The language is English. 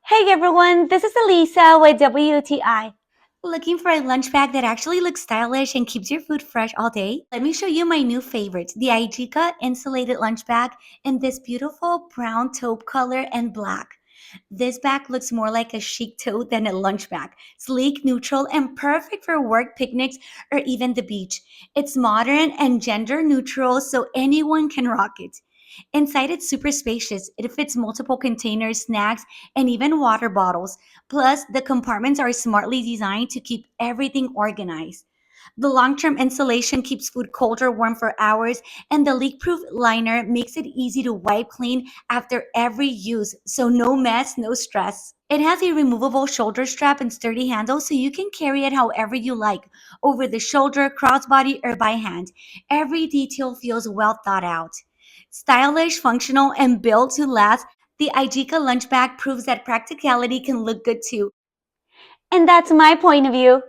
Hey everyone, this is Elisa with WTI. Looking for a lunch bag that actually looks stylish and keeps your food fresh all day? Let me show you my new favorite, the AIJIEKE Insulated lunch bag in this beautiful brown taupe color and black. This bag looks more like a chic tote than a lunch bag. Sleek, neutral, and perfect for work, picnics, or even the beach. It's modern and gender neutral, so anyone can rock it. Inside, it's super spacious. It fits multiple containers, snacks, and even water bottles. Plus, the compartments are smartly designed to keep everything organized. The long term insulation keeps food cold or warm for hours, and the leak proof liner makes it easy to wipe clean after every use, so no mess, no stress. It has a removable shoulder strap and sturdy handle, so you can carry it however you like, over the shoulder, crossbody, or by hand. Every detail feels well thought out. Stylish, functional, and built to last, the AIJIEKE lunch bag proves that practicality can look good too. And that's my point of view.